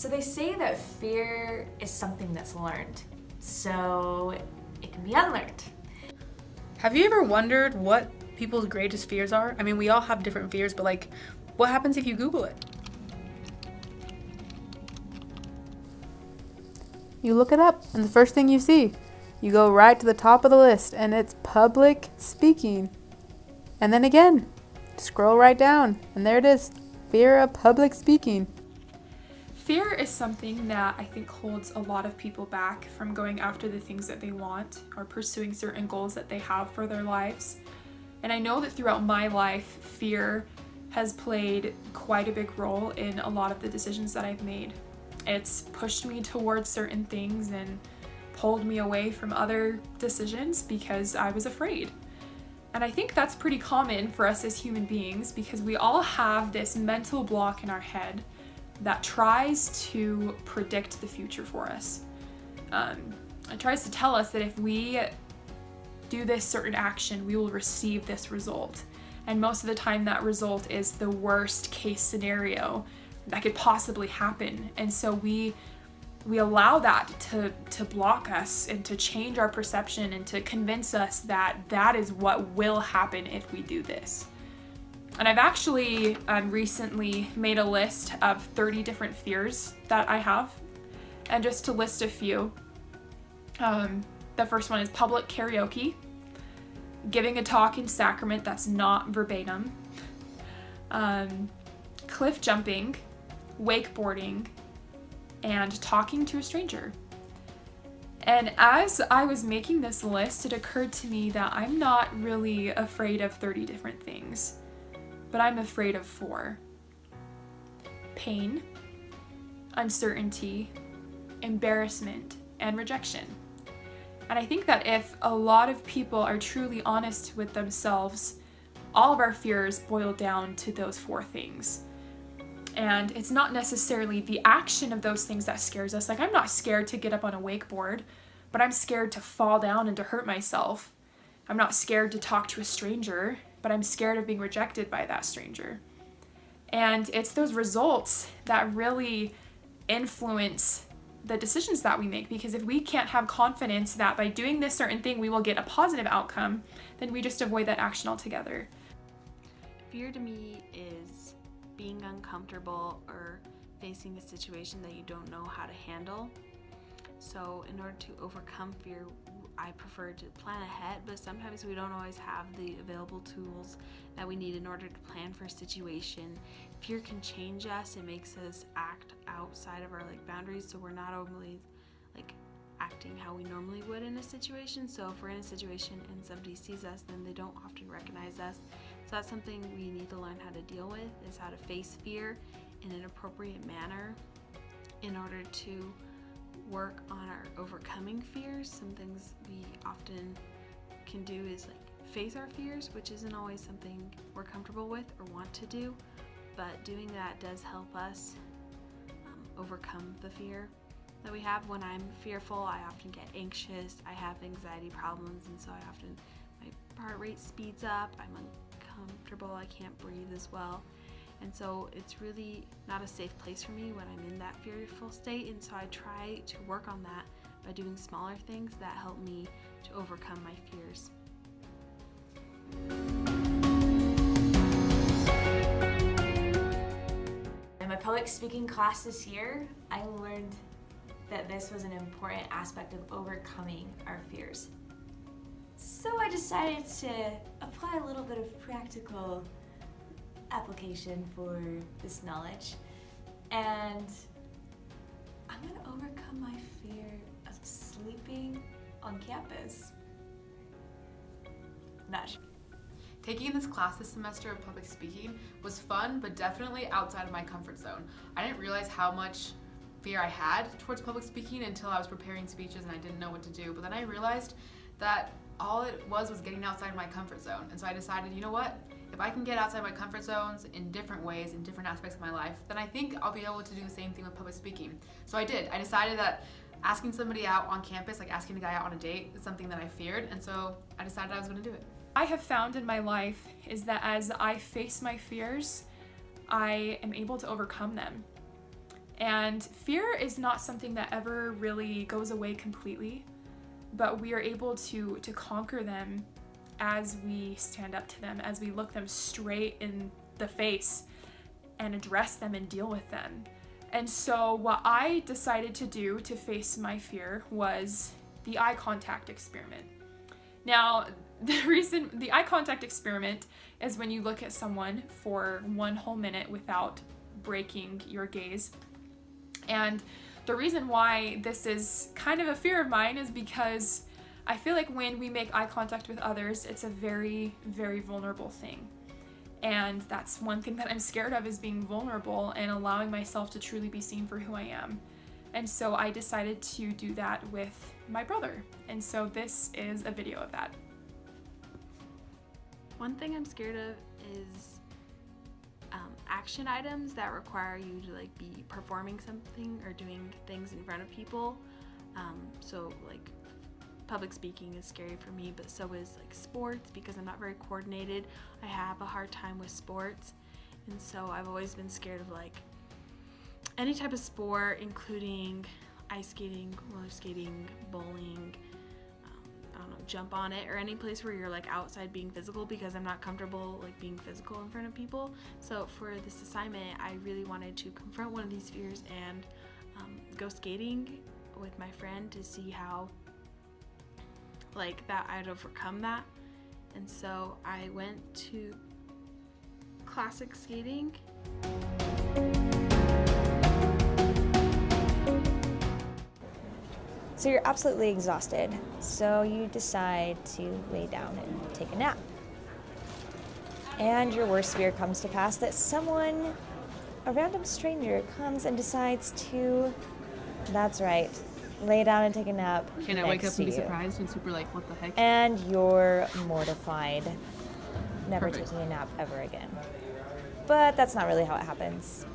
So they say that fear is something that's learned, so it can be unlearned. Have you ever wondered what people's greatest fears are? I mean, we all have different fears, but like, what happens if you Google it? You look it up, and the first thing you see, you go right to the top of the list, and it's public speaking. And then again, scroll right down, and there it is, fear of public speaking. Fear is something that I think holds a lot of people back from going after the things that they want or pursuing certain goals that they have for their lives. And I know that throughout my life, fear has played quite a big role in a lot of the decisions that I've made. It's pushed me towards certain things and pulled me away from other decisions because I was afraid. And I think that's pretty common for us as human beings because we all have this mental block in our head that tries to predict the future for us. It tries to tell us that if we do this certain action, we will receive this result. And most of the time that result is the worst case scenario that could possibly happen. And so we allow that to block us and to change our perception and to convince us that that is what will happen if we do this. And I've actually recently made a list of 30 different fears that I have. And just to list a few, the first one is public karaoke, giving a talk in sacrament that's not verbatim, cliff jumping, wakeboarding, and talking to a stranger. And as I was making this list, it occurred to me that I'm not really afraid of 30 different things, but I'm afraid of 4. Pain, uncertainty, embarrassment, and rejection. And I think that if a lot of people are truly honest with themselves, all of our fears boil down to those 4 things. And it's not necessarily the action of those things that scares us. Like, I'm not scared to get up on a wakeboard, but I'm scared to fall down and to hurt myself. I'm not scared to talk to a stranger, but I'm scared of being rejected by that stranger. And it's those results that really influence the decisions that we make, because if we can't have confidence that by doing this certain thing we will get a positive outcome, then we just avoid that action altogether. Fear to me is being uncomfortable or facing a situation that you don't know how to handle. So in order to overcome fear, I prefer to plan ahead, but sometimes we don't always have the available tools that we need in order to plan for a situation. Fear can change us. It makes us act outside of our boundaries, so we're not only acting how we normally would in a situation. So if we're in a situation and somebody sees us, then they don't often recognize us. So that's something we need to learn how to deal with, is how to face fear in an appropriate manner in order to work on our overcoming fears. Some things we often can do is face our fears, which isn't always something we're comfortable with or want to do, but doing that does help us overcome the fear that we have. When I'm fearful, I often get anxious, I have anxiety problems, and so my heart rate speeds up, I'm uncomfortable, I can't breathe as well. And so it's really not a safe place for me when I'm in that fearful state, and so I try to work on that by doing smaller things that help me to overcome my fears. In my public speaking class this year, I learned that this was an important aspect of overcoming our fears. So I decided to apply a little bit of practical application for this knowledge, and I'm going to overcome my fear of sleeping on campus. Not sure. Taking this class this semester of public speaking was fun, but definitely outside of my comfort zone. I didn't realize how much fear I had towards public speaking until I was preparing speeches and I didn't know what to do. But then I realized that all it was getting outside my comfort zone. And so I decided, you know what? If I can get outside my comfort zones in different ways, in different aspects of my life, then I think I'll be able to do the same thing with public speaking. So I did. I decided that asking somebody out on campus, like asking a guy out on a date, is something that I feared. And so I decided I was going to do it. I have found in my life is that as I face my fears, I am able to overcome them. And fear is not something that ever really goes away completely, but we are able to conquer them as we stand up to them, as we look them straight in the face and address them and deal with them. And so what I decided to do to face my fear was the eye contact experiment. Now, the eye contact experiment is when you look at someone for 1 whole minute without breaking your gaze. And the reason why this is kind of a fear of mine is because I feel like when we make eye contact with others, it's a very, very vulnerable thing. And that's one thing that I'm scared of, is being vulnerable and allowing myself to truly be seen for who I am. And so I decided to do that with my brother. And so this is a video of that. One thing I'm scared of is action items that require you to like be performing something or doing things in front of people. So like public speaking is scary for me, but so is like sports, because I'm not very coordinated. I have a hard time with sports, and so I've always been scared of like any type of sport, including ice skating, roller skating, bowling, I don't know, jump on it, or any place where you're like outside being physical, because I'm not comfortable like being physical in front of people. So for this assignment, I really wanted to confront one of these fears and go skating with my friend to see how like that I'd overcome that. And so I went to classic skating. So you're absolutely exhausted, so you decide to lay down and take a nap. And your worst fear comes to pass, that someone, a random stranger, comes and decides to, that's right, lay down and take a nap. Can I wake up and be surprised and super like, what the heck? And you're mortified, never Perfect. taking a nap ever again. But that's not really how it happens.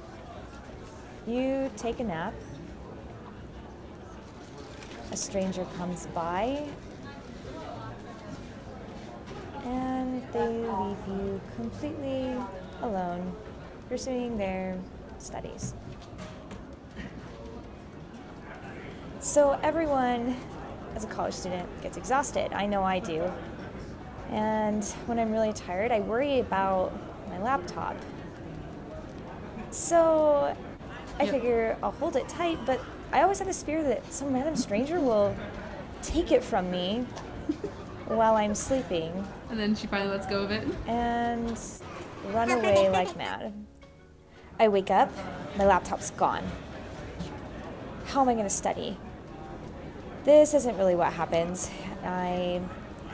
You take a nap. A stranger comes by, and they leave you completely alone, pursuing their studies. So everyone, as a college student, gets exhausted. I know I do. And when I'm really tired, I worry about my laptop. So I figure I'll hold it tight, but I always have this fear that some random stranger will take it from me while I'm sleeping. And then she finally lets go of it. And run away like mad. I wake up, my laptop's gone. How am I going to study? This isn't really what happens. I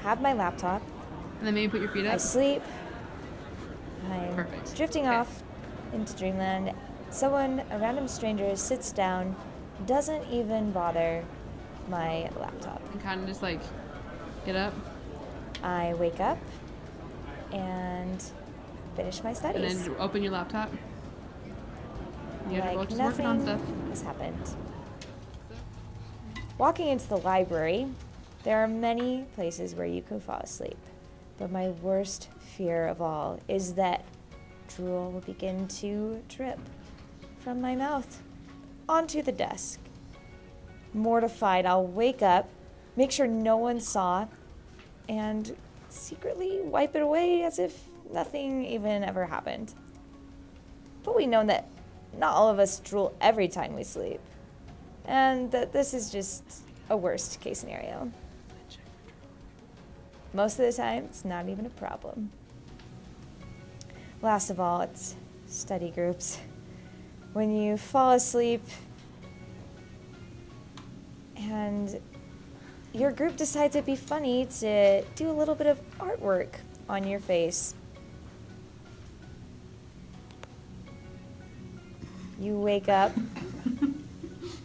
have my laptop. And then maybe put your feet up. I sleep. I'm Perfect. drifting off into dreamland. Someone, a random stranger, sits down, doesn't even bother my laptop. And kind of just like get up. I wake up and finish my studies. And then open your laptop. You have to Like just working on nothing stuff. has happened. Walking into the library, there are many places where you can fall asleep. But my worst fear of all is that drool will begin to drip from my mouth onto the desk. Mortified, I'll wake up, make sure no one saw, and secretly wipe it away as if nothing even ever happened. But we know that not all of us drool every time we sleep, and that this is just a worst case scenario. Most of the time, it's not even a problem. Last of all, it's study groups. When you fall asleep and your group decides it'd be funny to do a little bit of artwork on your face. You wake up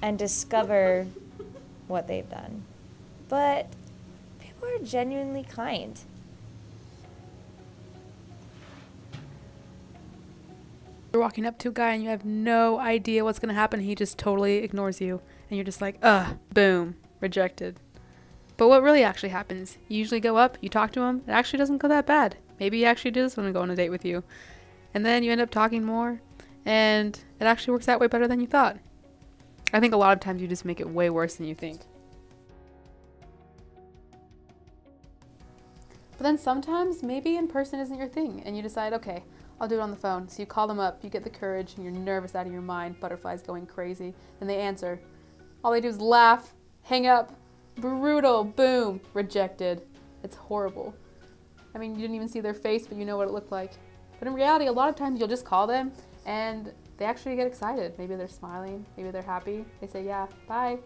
and discover what they've done. But people are genuinely kind. You're walking up to a guy and you have no idea what's going to happen. He just totally ignores you. And you're just like, boom, rejected. But what really actually happens? You usually go up, you talk to him. It actually doesn't go that bad. Maybe he actually does want to go on a date with you. And then you end up talking more. And it actually works out way better than you thought. I think a lot of times you just make it way worse than you think. But then sometimes maybe in person isn't your thing and you decide, okay, I'll do it on the phone. So you call them up, you get the courage, and you're nervous out of your mind, butterflies going crazy, and they answer. All they do is laugh, hang up, brutal, boom, rejected. It's horrible. I mean, you didn't even see their face, but you know what it looked like. But in reality, a lot of times you'll just call them and they actually get excited. Maybe they're smiling, maybe they're happy. They say, yeah, bye.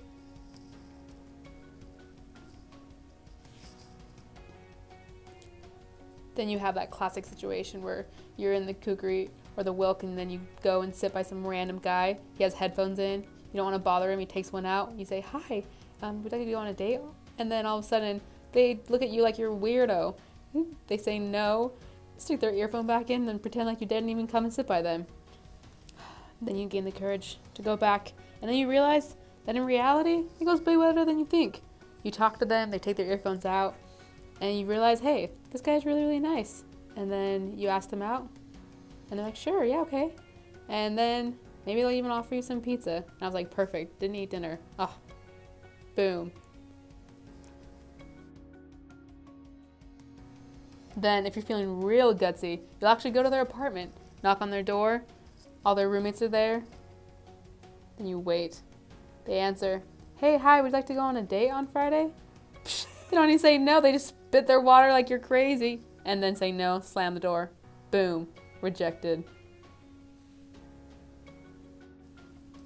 Then you have that classic situation where you're in the kukri or the Wilk and then you go and sit by some random guy. He has headphones in. You don't want to bother him. He takes one out. You say, hi, would you like to go on a date? And then all of a sudden they look at you like you're a weirdo. They say no, stick their earphone back in and pretend like you didn't even come and sit by them. Then you gain the courage to go back. And then you realize that in reality, it goes way better than you think. You talk to them, they take their earphones out, and you realize, hey, this guy's really, really nice. And then you ask them out, and they're like, sure, yeah, okay. And then maybe they'll even offer you some pizza. And I was like, perfect, didn't eat dinner. Oh, boom. Then if you're feeling real gutsy, you'll actually go to their apartment, knock on their door, all their roommates are there, then you wait. They answer, hey, hi, would you like to go on a date on Friday? They don't even say no, they just spit their water like you're crazy, and then say no, slam the door, boom, rejected.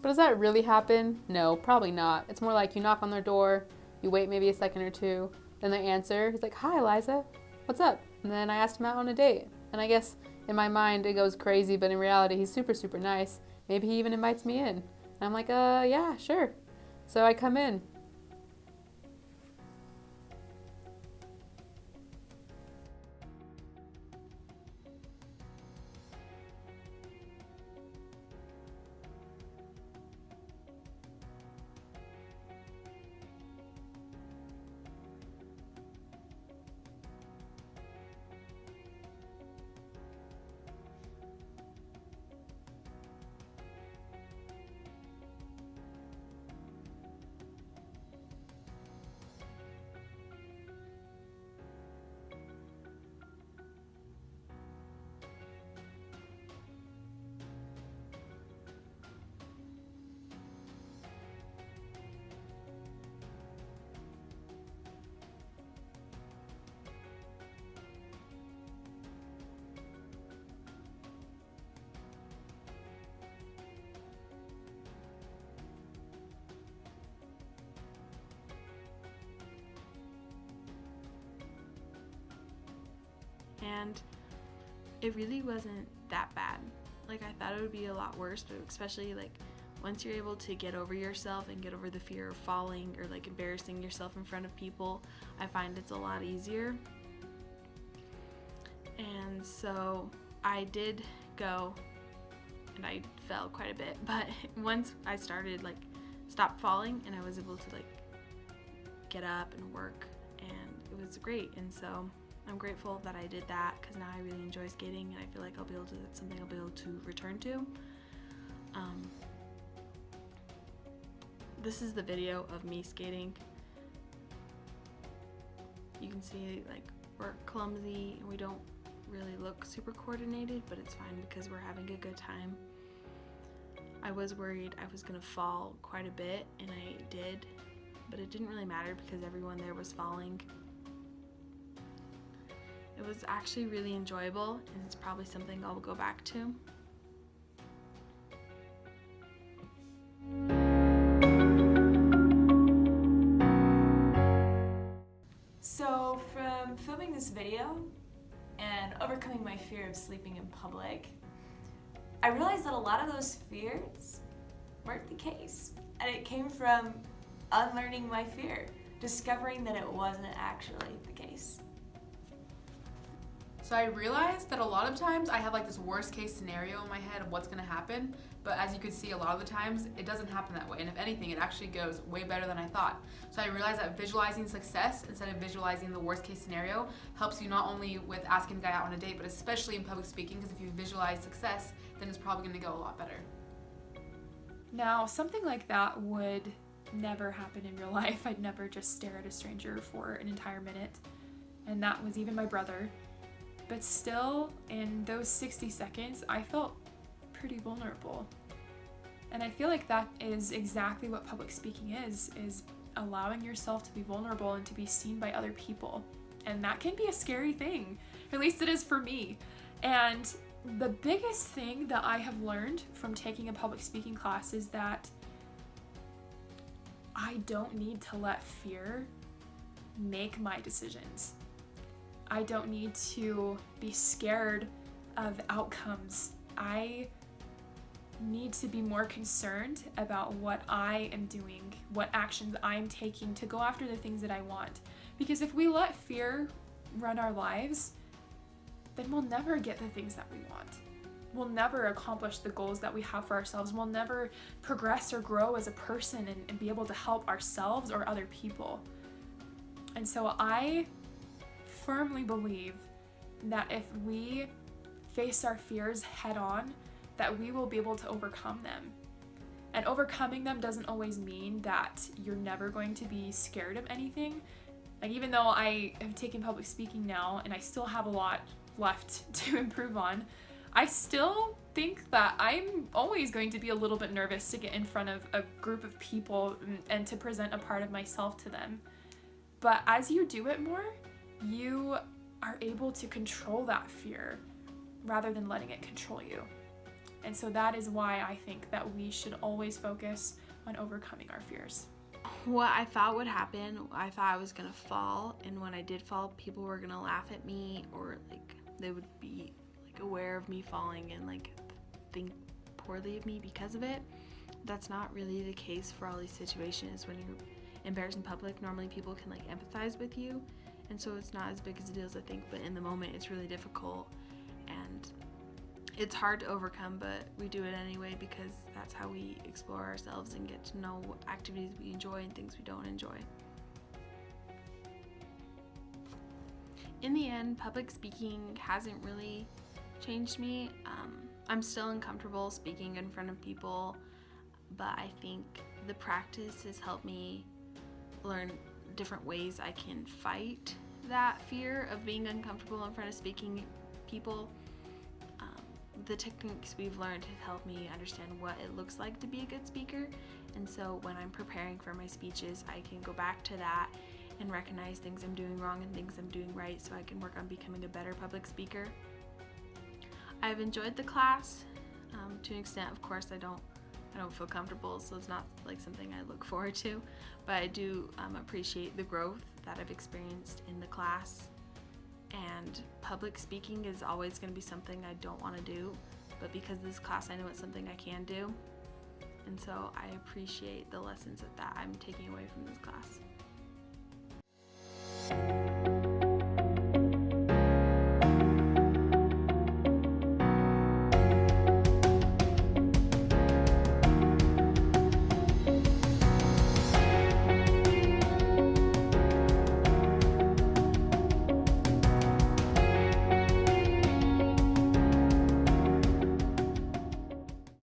But does that really happen? No, probably not. It's more like you knock on their door, you wait maybe a second or two, then they answer, he's like, hi, Eliza, what's up? And then I asked him out on a date. And I guess in my mind it goes crazy, but in reality he's super, super nice. Maybe he even invites me in. And I'm like, yeah, sure. So I come in. And it really wasn't that bad. Like, I thought it would be a lot worse, but especially like once you're able to get over yourself and get over the fear of falling or like embarrassing yourself in front of people, I find it's a lot easier. And so I did go and I fell quite a bit, but once I started like stopped falling and I was able to like get up and work, and it was great. And so I'm grateful that I did that, because now I really enjoy skating and I feel like that's something I'll be able to return to. This is the video of me skating. You can see like we're clumsy and we don't really look super coordinated, but it's fine because we're having a good time. I was worried I was gonna fall quite a bit, and I did, but it didn't really matter because everyone there was falling. It was actually really enjoyable, and it's probably something I'll go back to. So from filming this video and overcoming my fear of sleeping in public, I realized that a lot of those fears weren't the case. And it came from unlearning my fear, discovering that it wasn't actually the case. So I realized that a lot of times I have like this worst case scenario in my head of what's gonna happen, but as you could see, a lot of the times it doesn't happen that way, and if anything, it actually goes way better than I thought. So I realized that visualizing success instead of visualizing the worst case scenario helps you not only with asking a guy out on a date, but especially in public speaking, because if you visualize success, then it's probably gonna go a lot better. Now, something like that would never happen in real life. I'd never just stare at a stranger for an entire minute, and that was even my brother. But still, in those 60 seconds, I felt pretty vulnerable. And I feel like that is exactly what public speaking is allowing yourself to be vulnerable and to be seen by other people. And that can be a scary thing, or at least it is for me. And the biggest thing that I have learned from taking a public speaking class is that I don't need to let fear make my decisions. I don't need to be scared of outcomes. I need to be more concerned about what I am doing, what actions I'm taking to go after the things that I want. Because if we let fear run our lives, then we'll never get the things that we want. We'll never accomplish the goals that we have for ourselves. We'll never progress or grow as a person and be able to help ourselves or other people. And so I firmly believe that if we face our fears head on, that we will be able to overcome them. And overcoming them doesn't always mean that you're never going to be scared of anything. Like, even though I have taken public speaking now and I still have a lot left to improve on, I still think that I'm always going to be a little bit nervous to get in front of a group of people and to present a part of myself to them. But as you do it more, you are able to control that fear rather than letting it control you. And so that is why I think that we should always focus on overcoming our fears. What I thought would happen, I thought I was gonna fall, and when I did fall, people were gonna laugh at me, or like they would be like aware of me falling and like think poorly of me because of it. That's not really the case for all these situations. When you're embarrassed in public, normally people can like empathize with you, and so it's not as big as a deal as I think, but in the moment it's really difficult and it's hard to overcome, but we do it anyway because that's how we explore ourselves and get to know what activities we enjoy and things we don't enjoy. In the end, public speaking hasn't really changed me. I'm still uncomfortable speaking in front of people, but I think the practice has helped me learn different ways I can fight that fear of being uncomfortable in front of speaking people. The techniques we've learned have helped me understand what it looks like to be a good speaker, and so when I'm preparing for my speeches, I can go back to that and recognize things I'm doing wrong and things I'm doing right, so I can work on becoming a better public speaker. I've enjoyed the class to an extent. Of course, I don't feel comfortable, so it's not like something I look forward to, but I do appreciate the growth that I've experienced in the class. And public speaking is always going to be something I don't want to do, but because of this class, I know it's something I can do, and so I appreciate the lessons that I'm taking away from this class.